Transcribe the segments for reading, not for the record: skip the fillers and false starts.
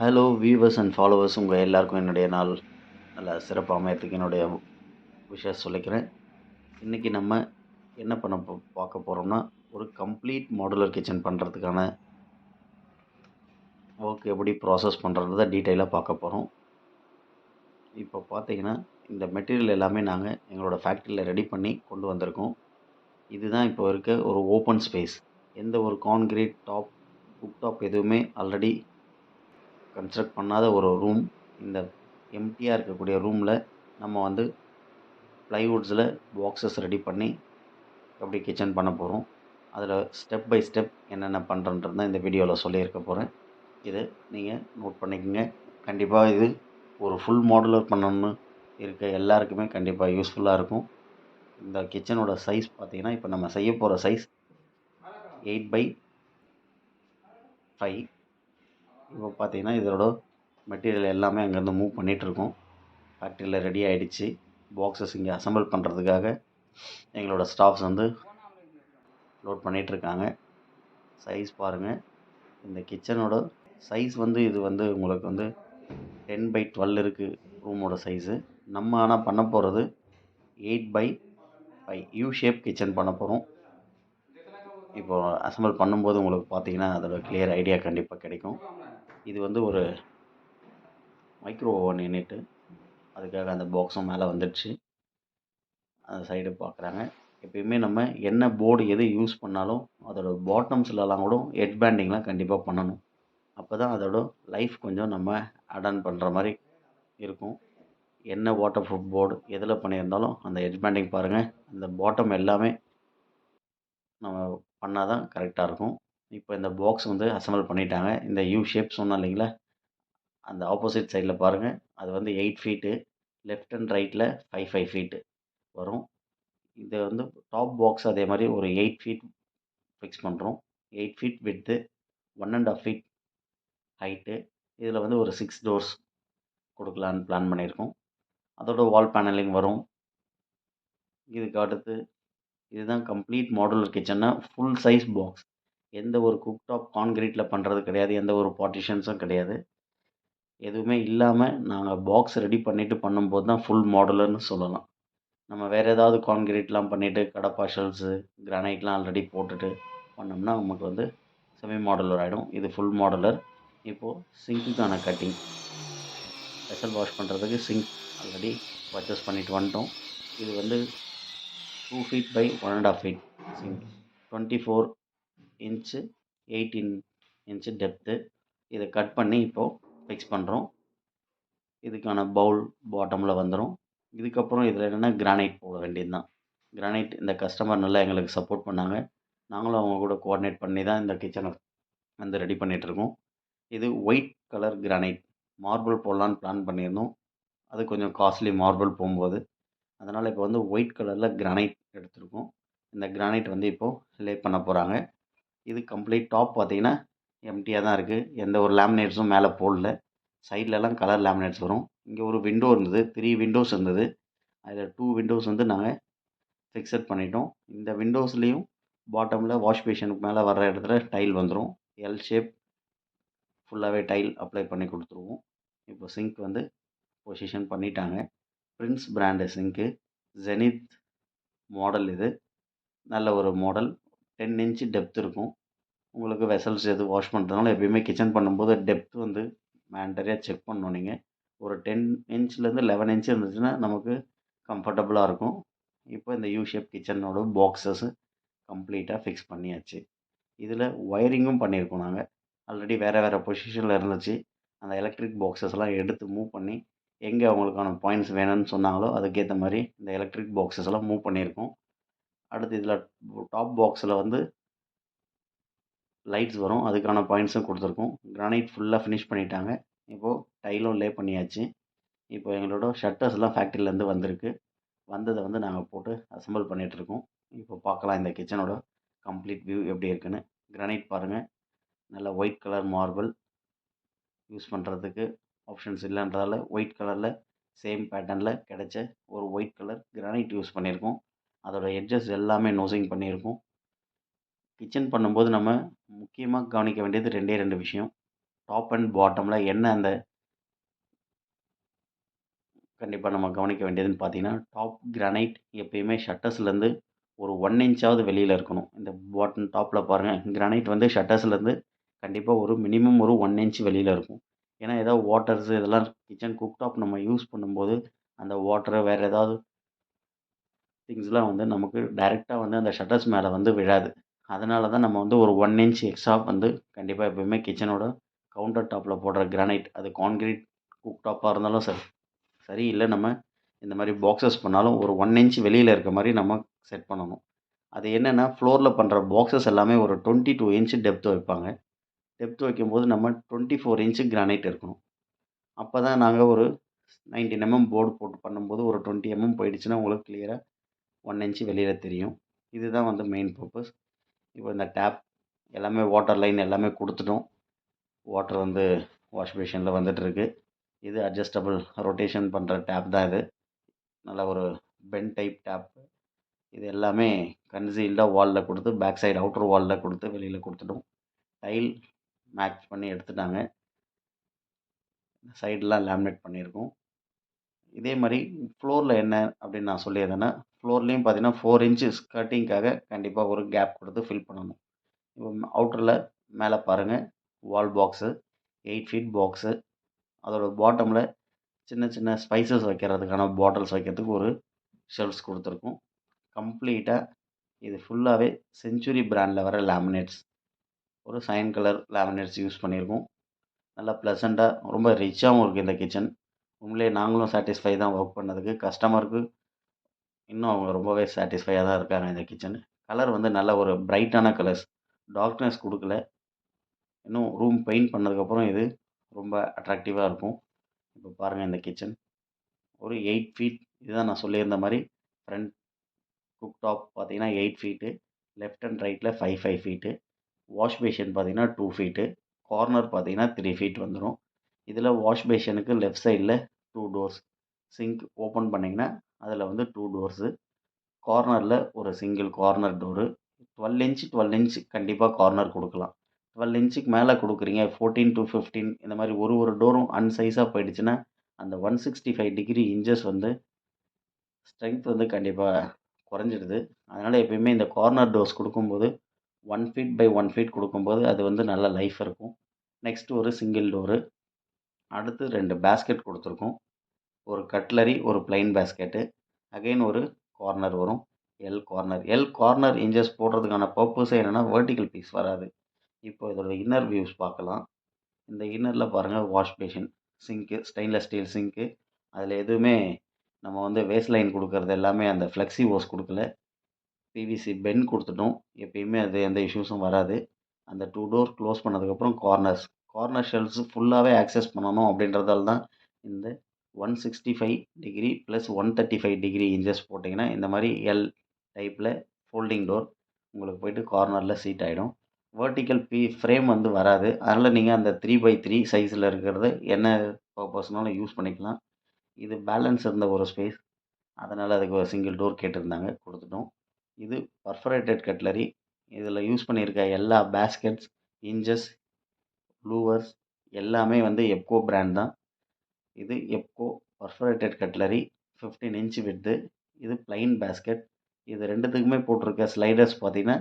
Hello viewers and followers, உங்கள் எல்லாருக்கும் என்னுடைய நாள் நல்லா சிறப்பாக அமையறதுக்கு என்னுடைய விஷஸ் சொல்லிக்கிறேன். இன்றைக்கி நம்ம என்ன பண்ண பார்க்க போகிறோம்னா, ஒரு கம்ப்ளீட் மாடுலர் கிச்சன் பண்ணுறதுக்கான ஒர்க் எப்படி ப்ராசஸ் பண்ணுறத டீட்டெயிலாக பார்க்க போகிறோம். இப்போ பார்த்தீங்கன்னா, இந்த மெட்டீரியல் எல்லாமே நாங்கள் எங்களோட ஃபேக்ட்ரியில் ரெடி பண்ணி கொண்டு வந்திருக்கோம். இதுதான் இப்போ இருக்க ஒரு ஓப்பன் ஸ்பேஸ். எந்த ஒரு கான்கிரீட் டாப் குக் டாப் எதுவுமே ஆல்ரெடி கன்ஸ்ட்ரக்ட் பண்ணாத ஒரு ரூம். இந்த எம்டியாக இருக்கக்கூடிய ரூமில் நம்ம வந்து ப்ளைவுட்ஸில் பாக்ஸஸ் ரெடி பண்ணி எப்படி கிச்சன் பண்ண போகிறோம். அதில் ஸ்டெப் பை ஸ்டெப் என்னென்ன பண்ணுறன்றது தான் இந்த வீடியோவில் சொல்லியிருக்க போகிறேன். இதை நீங்கள் நோட் பண்ணிக்கோங்க. கண்டிப்பாக இது ஒரு ஃபுல் மாடுலர் பண்ணணும்னு இருக்க எல்லாருக்குமே கண்டிப்பாக யூஸ்ஃபுல்லாக இருக்கும். இந்த கிச்சனோட சைஸ் பார்த்திங்கன்னா, இப்போ நம்ம செய்ய போகிற சைஸ் 8x5. இப்போ பார்த்தீங்கன்னா, இதோட மெட்டீரியல் எல்லாமே அங்கேருந்து மூவ் பண்ணிகிட்ருக்கோம். ஃபேக்ட்ரியில் ரெடி ஆகிடுச்சு. பாக்ஸஸ் இங்கே அசம்பிள் பண்ணுறதுக்காக எங்களோட ஸ்டாஃப்ஸ் வந்து லோட் பண்ணிகிட்ருக்காங்க. சைஸ் பாருங்கள். இந்த கிச்சனோட சைஸ் வந்து இது வந்து உங்களுக்கு வந்து 10x12 இருக்குது ரூமோட சைஸு. நம்ம ஆனால் பண்ண போகிறது 8x5 யூ ஷேப் கிச்சன் பண்ண போகிறோம். இப்போது அசம்பிள் பண்ணும்போது உங்களுக்கு பார்த்தீங்கன்னா அதோட கிளியர் ஐடியா கண்டிப்பாக கிடைக்கும். இது வந்து ஒரு மைக்ரோ ஓவன் யூனிட்டு. அதுக்காக அந்த பாக்ஸும் மேலே வந்துடுச்சு. அந்த சைடு பார்க்குறாங்க. எப்பயுமே நம்ம என்ன போர்டு எது யூஸ் பண்ணாலும் அதோட பாட்டம்ஸ்லலாம் கூட எட்ஜ் பேண்டிங்லாம் கண்டிப்பாக பண்ணணும். அப்போ தான் அதோட லைஃப் கொஞ்சம் நம்ம ஆட் ஆன் பண்ணுற மாதிரி இருக்கும். என்ன வாட்டர் ப்ரூஃப் போர்டு எதில் பண்ணியிருந்தாலும் அந்த எட்ஜ் பேண்டிங் பாருங்கள். அந்த பாட்டம் எல்லாமே நம்ம பண்ணால் தான் கரெக்டாக இருக்கும். இப்போ இந்த பாக்ஸ் வந்து அசம்பிள் பண்ணிட்டாங்க. இந்த யூ ஷேப் சொன்னோம் இல்லைங்களா, அந்த ஆப்போசிட் சைடில் பாருங்கள். அது வந்து 8 ஃபீட்டு, லெஃப்ட் அண்ட் ரைட்டில் 5 ஃபீட்டு வரும். இதை வந்து டாப் பாக்ஸ் அதே மாதிரி ஒரு 8 ஃபீட் ஃபிக்ஸ் பண்ணுறோம். 8 ஃபீட் விட்த்து, 1.5 ஃபீட் ஹைட்டு. இதில் வந்து ஒரு 6 டோர்ஸ் கொடுக்கலான்னு பிளான் பண்ணியிருக்கோம். அதோட வால் பேனலிங் வரும். இதுக்கு அடுத்து இதுதான் கம்ப்ளீட் மாடுலர் கிச்சன்னா ஃபுல் சைஸ் பாக்ஸ். எந்த ஒரு குக் டாப் கான்கிரீட்டில் பண்ணுறது கிடையாது. எந்த ஒரு பார்ட்டிஷன்ஸும் கிடையாது. எதுவுமே இல்லாமல் நாங்கள் பாக்ஸ் ரெடி பண்ணிவிட்டு பண்ணும்போது தான் ஃபுல் மாடுலர்னு சொல்லலாம். நம்ம வேறு ஏதாவது கான்கிரீட்லாம் பண்ணிவிட்டு கடப்பா ஷெல்ஸு கிரானைட்லாம் ஆல்ரெடி போட்டுட்டு பண்ணோம்னா நமக்கு வந்து செமி மாடுலர் ஆகிடும். இது ஃபுல் மாடுலர். இப்போது சிங்க்குக்கான கட்டிங், வெசல் வாஷ் பண்ணுறதுக்கு சிங்க் ஆல்ரெடி பர்ச்சேஸ் பண்ணிட்டு வந்துட்டோம். இது வந்து 2 feet by 1.5 feet sink, 24 inch 18 inch depth. இதை கட் பண்ணி இப்போது ஃபிக்ஸ் பண்ணுறோம். இதுக்கான பவுல் பாட்டமில் வந்துடும். இதுக்கப்புறம் இதில் என்னென்னா கிரானைட் போட வேண்டியது தான். கிரானைட் இந்த கஸ்டமர் நல்லா எங்களுக்கு சப்போர்ட் பண்ணாங்க. நாங்களும் அவங்க கூட கோஆர்டினேட் பண்ணி தான் இந்த கிச்சனை வந்து ரெடி பண்ணிகிட்ருக்கோம். இது ஒயிட் கலர் கிரானைட். மார்பிள் போடலான்னு பிளான் பண்ணியிருந்தோம். அது கொஞ்சம் காஸ்ட்லி மார்பிள் போகும்போது. அதனால் இப்போ வந்து ஒயிட் கலரில் கிரானைட் எடுத்திருக்கோம். இந்த கிரானைட் வந்து இப்போது லே பண்ண போகிறாங்க. இது கம்ப்ளீட் டாப் பார்த்திங்கன்னா எம்டியாக தான் இருக்குது. எந்த ஒரு லேமினேட்ஸும் மேலே போடல. சைட்லலாம் கலர் லேமினேட்ஸ் வரும். இங்கே ஒரு விண்டோ இருந்தது, 3 விண்டோஸ் இருந்தது. அதில் 2 விண்டோஸ் வந்து நாங்கள் ஃபிக்ஸட் பண்ணிட்டோம். இந்த விண்டோஸ்லேயும் பாட்டமில் வாஷ் பேஷனுக்கு மேலே வர்ற இடத்துல டைல் வந்துடும். எல் ஷேப் ஃபுல்லாகவே டைல் அப்ளை பண்ணி கொடுத்துருவோம். இப்போ சிங்க் வந்து பொசிஷன் பண்ணிட்டாங்க. பிரின்ஸ் பிராண்டு சிங்க்கு, ஜெனித் மாடல். இது நல்ல ஒரு மாடல். 10 இன்ச்சு டெப்த் இருக்கும். உங்களுக்கு வெசல்ஸ் எது வாஷ் பண்ணுறதுனால எப்பயுமே கிச்சன் பண்ணும்போது டெப்த் வந்து மேண்டரியாக செக் பண்ணணும். நீங்கள் ஒரு 10 இன்ச்லேருந்து 11 இன்ச் இருந்துச்சுன்னா நமக்கு கம்ஃபர்டபுளாக இருக்கும். இப்போ இந்த யூ ஷேப் கிச்சனோட பாக்ஸஸ் கம்ப்ளீட்டாக ஃபிக்ஸ் பண்ணியாச்சு. இதில் ஒயரிங்கும் பண்ணியிருக்கோம் நாங்கள். ஆல்ரெடி வேறு பொசிஷனில் இருந்துச்சு. அந்த எலக்ட்ரிக் பாக்ஸஸ்லாம் எடுத்து மூவ் பண்ணி எங்கே அவங்களுக்கான பாயிண்ட்ஸ் வேணும்னு சொன்னாங்களோ அதுக்கேற்ற மாதிரி இந்த எலக்ட்ரிக் பாக்ஸஸ் எல்லாம் மூவ் பண்ணியிருக்கோம். அடுத்து இதில் டாப் பாக்ஸில் வந்து லைட்ஸ் வரும். அதுக்கான பாயிண்ட்ஸும் கொடுத்துருக்கோம். கிரானைட் ஃபுல்லாக ஃபினிஷ் பண்ணிட்டாங்க. இப்போது டைலும் லே பண்ணியாச்சு. இப்போ எங்களோட ஷட்டர்ஸ்லாம் ஃபேக்ட்ரியிலேருந்து வந்திருக்கு. வந்ததை வந்து நாங்கள் போட்டு அசம்பிள் பண்ணிகிட்ருக்கோம். இப்போ பார்க்கலாம் இந்த கிச்சனோட கம்ப்ளீட் வியூ எப்படி இருக்குன்னு. கிரானைட் பாருங்கள், நல்ல ஒயிட் கலர் மார்பிள். யூஸ் பண்ணுறதுக்கு ஆப்ஷன்ஸ் இல்லைன்றதால ஒயிட் கலரில் சேம் பேட்டர்னில் கிடைச்ச ஒரு ஒயிட் கலர் கிரானைட் யூஸ் பண்ணியிருக்கோம். அதோடய எட்ஜஸ் எல்லாமே நோசிங் பண்ணியிருக்கோம். கிச்சன் பண்ணும்போது நம்ம முக்கியமாக கவனிக்க வேண்டியது 2 விஷயம். டாப் அண்ட் பாட்டமில் என்ன அந்த கண்டிப்பாக நம்ம கவனிக்க வேண்டியதுன்னு பார்த்தீங்கன்னா, டாப் கிரானைட் எப்பயுமே ஷட்டர்ஸ்லேருந்து ஒரு 1 இன்ச்சாவது வெளியில் இருக்கணும். இந்த பாட்டம் டாப்பில் பாருங்கள், கிரானைட் வந்து ஷட்டர்ஸ்லேருந்து கண்டிப்பாக ஒரு மினிமம் ஒரு 1 இன்ச் வெளியில் இருக்கும். ஏன்னா ஏதாவது வாட்டர்ஸு இதெல்லாம் கிச்சன் குக்டாப் நம்ம யூஸ் பண்ணும்போது அந்த வாட்டரு வேறு ஏதாவது திங்ஸ்லாம் வந்து நமக்கு டைரெக்டாக வந்து அந்த ஷட்டர்ஸ் மேலே வந்து விழாது. அதனால தான் நம்ம வந்து ஒரு 1 இன்ச் எக்ஸ்ட்ரா வந்து கண்டிப்பாக எப்பயுமே கிச்சனோட கவுண்டர் டாப்பில் போடுற கிரானைட் அது கான்கிரீட் குக்டாப்பாக இருந்தாலும் சரி சரி இல்லை நம்ம இந்த மாதிரி பாக்ஸஸ் பண்ணாலும் ஒரு 1 இன்ச் வெளியில் இருக்க மாதிரி நம்ம செட் பண்ணணும். அது என்னென்னா ஃப்ளோரில் பண்ணுற பாக்ஸஸ் எல்லாமே ஒரு 22 இன்ச் டெப்த் வைப்பாங்க. டெப்த் வைக்கும்போது நம்ம 24 இன்ச்சு கிரானைட் இருக்கணும். அப்போ தான் நாங்கள் ஒரு 19 போர்டு போட்டு பண்ணும்போது ஒரு 20 போயிடுச்சுன்னா உங்களுக்கு கிளியராக 1 இன்ச்சு வெளியில் தெரியும். இதுதான் வந்து மெயின் பர்பஸ். இப்போ இந்த டேப் எல்லாமே வாட்டர் லைன் எல்லாமே கொடுத்துட்டோம். வாட்டர் வந்து வாஷ் பேஷனில் வந்துட்டுருக்கு. இது அட்ஜஸ்டபிள் ரொட்டேஷன் பண்ணுற டேப் தான் இது. நல்ல ஒரு பென் டைப் டேப். இது எல்லாமே கன்சீல்டாக வாலில் கொடுத்து பேக் சைடு அவுட்டர் வாலில் கொடுத்து வெளியில் கொடுத்துட்டோம். டைல் மேட்ச் பண்ணி எடுத்துட்டாங்க. சைடெலாம் லேமினேட் பண்ணியிருக்கோம். இதே மாதிரி ஃப்ளோரில் என்ன அப்படின்னு நான் சொல்லியிருந்தேன்னா, ஃப்ளோர்லேயும் பார்த்தீங்கன்னா 4 இன்ச்சு ஸ்கர்ட்டிங்காக கண்டிப்பாக ஒரு கேப் கொடுத்து ஃபில் பண்ணணும். இப்போ அவுட்டரில் மேலே பாருங்கள், வால் பாக்ஸு 8 ஃபீட் பாக்ஸு. அதோட பாட்டமில் சின்ன சின்ன ஸ்பைசஸ் வைக்கிறதுக்கான பாட்டில்ஸ் வைக்கிறதுக்கு ஒரு ஷெல்ஃப்ஸ் கொடுத்துருக்கோம். கம்ப்ளீட்டாக இது ஃபுல்லாகவே செஞ்சுரி பிராண்டில் வர லேமினேட்ஸ். ஒரு சயன் கலர் லேமினேட்ஸ் யூஸ் பண்ணியிருக்கோம். நல்லா ப்ளசண்ட்டாக ரொம்ப ரிச்சாகவும் இருக்குது இந்த கிச்சன். உண்மையிலேயே நாங்களும் சாட்டிஸ்ஃபை தான் ஒர்க் பண்ணதுக்கு. கஸ்டமருக்கு இன்னும் அவங்க ரொம்பவே சாட்டிஸ்ஃபையாக தான் இருக்காங்க இந்த கிச்சன். கலர் வந்து நல்ல ஒரு பிரைட்டான கலர்ஸ். டார்க்னஸ் கொடுக்கல. இன்னும் ரூம் பெயிண்ட் பண்ணதுக்கப்புறம் இது ரொம்ப அட்ராக்டிவாக இருக்கும். இப்போ பாருங்கள் இந்த கிச்சன். ஒரு 8 ஃபீட் இதுதான் நான் சொல்லியிருந்த மாதிரி ஃப்ரண்ட் குக் டாப் பார்த்தீங்கன்னா 8 ஃபீட்டு. லெஃப்ட் அண்ட் ரைட்டில் 5 ஃபீட்டு. வாஷ் பேஷன் பார்த்தீங்கன்னா 2 ஃபீட்டு. கார்னர் பார்த்தீங்கன்னா 3 ஃபீட் வந்துடும். இதில் வாஷ் பேஷனுக்கு லெஃப்ட் சைடில் 2 டோர்ஸ். சிங்க் ஓப்பன் பண்ணிங்கன்னா அதில் வந்து 2 டோர்ஸு. கார்னரில் ஒரு சிங்கிள் கார்னர் டோரு. 12 இன்ச் கண்டிப்பாக கார்னர் கொடுக்கலாம். 12 இன்ச்சுக்கு மேலே கொடுக்குறீங்க 14 to 15 இந்த மாதிரி ஒரு டோரும் அன்சைஸாக போயிடுச்சுன்னா அந்த 165 டிகிரி இன்ச்சஸ் வந்து ஸ்ட்ரென்த் வந்து கண்டிப்பாக குறைஞ்சிடுது. அதனால் எப்பயுமே இந்த கார்னர் டோர்ஸ் கொடுக்கும்போது 1 ஃபீட் பை 1 ஃபீட் கொடுக்கும்போது அது வந்து நல்ல லைஃப் இருக்கும். நெக்ஸ்ட் ஒரு சிங்கிள் டோரு. அடுத்து 2 பேஸ்கெட் கொடுத்துருக்கோம். ஒரு கட்லரி ஒரு பிளைன் பேஸ்கெட்டு. அகைன் ஒரு கார்னர் வரும். எல் கார்னர் இன்ச்சஸ் போடுறதுக்கான பர்பஸே என்னென்னா வெர்டிக்கல் பீஸ் வராது. இப்போ இதோட இன்னர் வியூஸ் பார்க்கலாம். இந்த இன்னரில் பாருங்கள் வாஷ் பேஷன், சிங்க்கு, ஸ்டெயின்லெஸ் ஸ்டீல் சிங்க்கு. அதில் எதுவுமே நம்ம வந்து வேஸ்ட் லைன் கொடுக்கறது எல்லாமே அந்த ஃப்ளெக்ஸி ஓஸ் கொடுக்கல. பிவிசி பென் கொடுத்துட்டோம். எப்பயுமே அது எந்த இஷ்யூஸும் வராது. அந்த 2 டோர் க்ளோஸ் பண்ணதுக்கப்புறம் கார்னர் ஷெல்ஃப்ஸ் ஃபுல்லாகவே ஆக்சஸ் பண்ணணும் அப்படின்றதால தான் இந்த 165 டிகிரி ப்ளஸ் 135 டிகிரி இன்ச்சஸ் போட்டிங்கன்னா இந்த மாதிரி எல் டைப்பில் ஃபோல்டிங் டோர் உங்களுக்கு போய்ட்டு கார்னரில் சீட் ஆகிடும். வெர்டிக்கல் ஃப்ரேம் வந்து வராது. அதனால் நீங்கள் அந்த 3x3 சைஸில் இருக்கிறத என்ன பர்பஸ்னாலும் யூஸ் பண்ணிக்கலாம். இது பேலன்ஸ் இருந்த ஒரு ஸ்பேஸ். அதனால் அதுக்கு ஒரு சிங்கிள் டோர் கேட்டிருந்தாங்க, கொடுத்துட்டோம். இது பர்ஃபரேட்டட் கட்லரி. இதில் யூஸ் பண்ணியிருக்க எல்லா பேஸ்கெட்ஸ், ஹிஞ்சஸ், லூவர்ஸ் எல்லாமே வந்து எப்கோ பிராண்ட் தான். இது எப்கோ பர்ஃபரேட்டட் கட்லரி 15 இன்ச் விட்த்து. இது பிளைன் பேஸ்கெட். இது ரெண்டுத்துக்குமே போட்டிருக்க ஸ்லைடர்ஸ் பார்த்தீங்கன்னா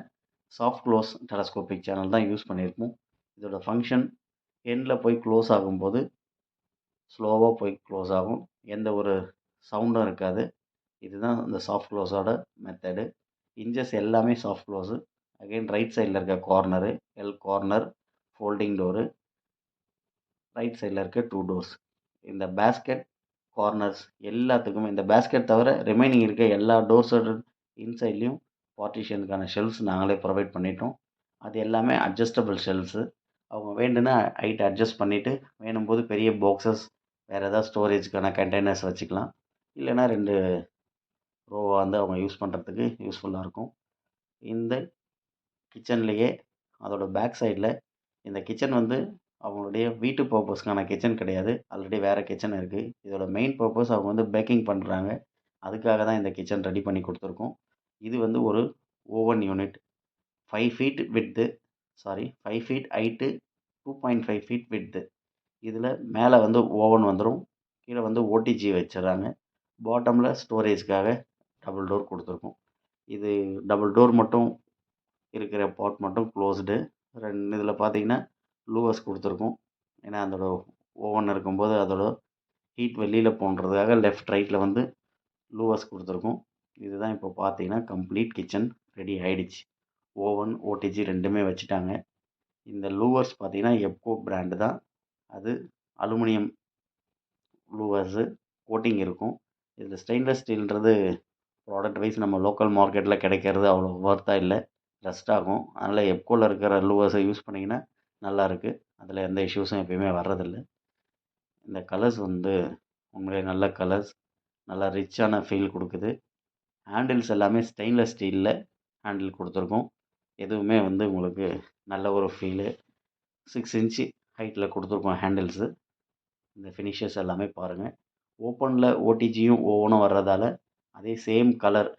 சாஃப்ட்க்ளோஸ் டெலஸ்கோபிக் சேனல் தான் யூஸ் பண்ணியிருக்கோம். இதோட ஃபங்க்ஷன் எண்டில் போய் க்ளோஸ் ஆகும்போது ஸ்லோவாக போய் க்ளோஸ் ஆகும். எந்த ஒரு சவுண்டும் இருக்காது. இதுதான் இந்த சாஃப்ட் க்ளோஸோட மெத்தடு. இன்ச்சஸ் எல்லாமே சாஃப்ட் க்ளோஸு. அகைன் ரைட் சைடில் இருக்க corner L corner folding door. Right சைடில் இருக்க 2 டோர்ஸ். இந்த பேஸ்கெட் கார்னர்ஸ் எல்லாத்துக்குமே இந்த பேஸ்கெட் தவிர ரிமைனிங் இருக்க எல்லா டோர்ஸோட இன்சைட்லேயும் பார்ட்டிஷனுக்கான ஷெல்ஃப்ஸ் நாங்களே ப்ரொவைட் பண்ணிட்டோம். அது எல்லாமே அட்ஜஸ்டபிள் ஷெல்ஃப்ஸு. அவங்க வேண்டும்னா ஹைட் அட்ஜஸ்ட் பண்ணிவிட்டு வேணும்போது பெரிய பாக்ஸஸ் வேறு ஏதாவது ஸ்டோரேஜுக்கான கண்டெய்னர்ஸ் வச்சுக்கலாம். இல்லைன்னா 2 ரோவாக வந்து அவங்க யூஸ் பண்ணுறதுக்கு யூஸ்ஃபுல்லாக இருக்கும். இந்த கிச்சன்லேயே அதோட பேக் சைடில் இந்த கிச்சன் வந்து அவங்களுடைய வீட்டு பர்பஸ்க்கான கிச்சன் கிடையாது. ஆல்ரெடி வேறு கிச்சன் இருக்குது. இதோட மெயின் பர்பஸ் அவங்க வந்து பேக்கிங் பண்ணுறாங்க. அதுக்காக தான் இந்த கிச்சன் ரெடி பண்ணி கொடுத்துருக்கோம். இது வந்து ஒரு oven unit. 5 feet width 5 feet height, 2.5 feet width. இதில் மேலே வந்து ஓவன் வந்துடும், கீழே வந்து ஓடிஜி வச்சிடறாங்க. பாட்டமில் ஸ்டோரேஜ்க்காக டபுள் டோர் கொடுத்துருக்கோம். இது டபுள் டோர் மட்டும் இருக்கிற பார்ட் மட்டும் க்ளோஸ்டு. இதில் பார்த்தீங்கன்னா லூவர்ஸ் கொடுத்துருக்கோம். ஏன்னா அதோட ஓவன் இருக்கும்போது அதோட ஹீட் வெளியில் போன்றதுக்காக லெஃப்ட் ரைட்டில் வந்து லூவர்ஸ் கொடுத்துருக்கோம். இதுதான் இப்போ பார்த்தீங்கன்னா கம்ப்ளீட் கிச்சன் ரெடி ஆகிடுச்சு. ஓவன் ஓடிஜி ரெண்டுமே வச்சுட்டாங்க. இந்த லூவர்ஸ் பார்த்தீங்கன்னா எப்கோ பிராண்டு தான். அது அலுமினியம் லூவர்ஸு கோட்டிங் இருக்கும். இதில் ஸ்டெயின்லெஸ் ஸ்டீல்ன்றது ப்ராடக்ட் வைஸ் நம்ம லோக்கல் மார்க்கெட்டில் கிடைக்கிறது அவ்வளோ ஒர்த்தாக இல்லை, ரஸ்ட் ஆகும். அதனால் எப்கோவில் இருக்கிற லூவர்ஸை யூஸ் பண்ணிங்கன்னா நல்லாயிருக்கு. அதில் எந்த இஷ்யூஸும் எப்பயுமே வர்றதில்லை. இந்த கலர்ஸ் வந்து உண்மையிலே நல்ல கலர்ஸ், நல்லா ரிச்சான ஃபீல் கொடுக்குது. ஹேண்டில்ஸ் எல்லாமே ஸ்டெயின்லெஸ் ஸ்டீலில் ஹேண்டில் கொடுத்துருக்கோம். எதுவுமே வந்து உங்களுக்கு நல்ல ஒரு ஃபீலு. 6 இன்ச்சு ஹைட்டில் கொடுத்துருக்கோம் ஹேண்டில்ஸு. இந்த ஃபினிஷஸ் எல்லாமே பாருங்கள். ஓப்பனில் ஓடிஜியும் ஓவனும் வர்றதால அதே சேம் கலர்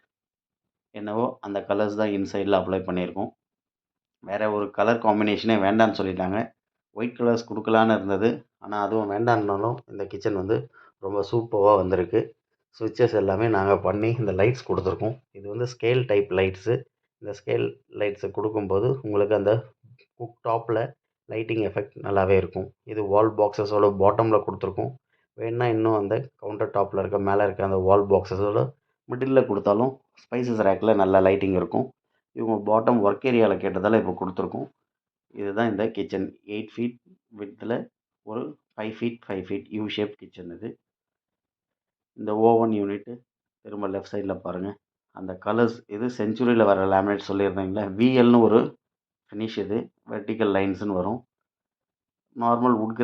என்னவோ அந்த கலர்ஸ் தான் இன்சைடில் அப்ளை பண்ணியிருக்கோம். வேறு ஒரு கலர் காம்பினேஷனே வேண்டான்னு சொல்லிட்டாங்க. ஒயிட் கலர்ஸ் கொடுக்கலான்னு இருந்தது, ஆனால் அதுவும் வேண்டான்னாலும் இந்த கிச்சன் வந்து ரொம்ப சூப்பராக வந்திருக்கு. சுவிட்சஸ் எல்லாமே நாங்கள் பண்ணி இந்த லைட்ஸ் கொடுத்துருக்கோம். இது வந்து ஸ்கேல் டைப் லைட்ஸு. இந்த ஸ்கேல் லைட்ஸை கொடுக்கும்போது உங்களுக்கு அந்த குக் டாப்பில் லைட்டிங் எஃபெக்ட் நல்லாவே இருக்கும். இது வால் பாக்ஸஸோட பாட்டமில் கொடுத்துருக்கோம். வேணுன்னா இன்னும் அந்த கவுண்டர் டாப்பில் இருக்க மேலே இருக்க அந்த வால் பாக்ஸஸோட மிடில் கொடுத்தாலும் ஸ்பைசஸ் ரேக்கில் நல்ல லைட்டிங் இருக்கும். இவங்க பாட்டம் ஒர்க் ஏரியாவில் கேட்டதால் இப்போ கொடுத்துருக்கோம். இதுதான் இந்த கிச்சன் 8 ஃபீட் வித்தில் ஒரு 5 feet 5 feet U shape kitchen இது. இந்த ஓவன் யூனிட்டு திரும்ப லெஃப்ட் சைடில் பாருங்கள். அந்த கலர்ஸ் இது செஞ்சுரியில் வர லேமினேட் சொல்லியிருந்தீங்களா, விஎல்னு ஒரு ஃபினிஷ். இது வெர்டிக்கல் லைன்ஸ்னு வரும். நார்மல் வுட்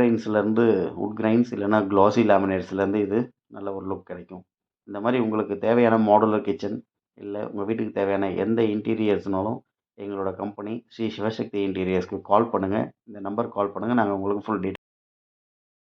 கிரைன்ஸ் இல்லைனா க்ளாசி லேமினேட்ஸ்லேருந்து இது நல்ல ஒரு லுக் கிடைக்கும். இந்த மாதிரி உங்களுக்கு தேவையான மாடுலர் கிச்சன் இல்லை உங்கள் வீட்டுக்கு தேவையான எந்த இன்டீரியர்ஸ்னாலும் எங்களோட கம்பெனி ஸ்ரீ சிவசக்தி இன்டீரியர்ஸ்க்கு கால் பண்ணுங்கள். இந்த நம்பர் கால் பண்ணுங்கள், நாங்கள் உங்களுக்கு ஃபுல் டீட்டெயில்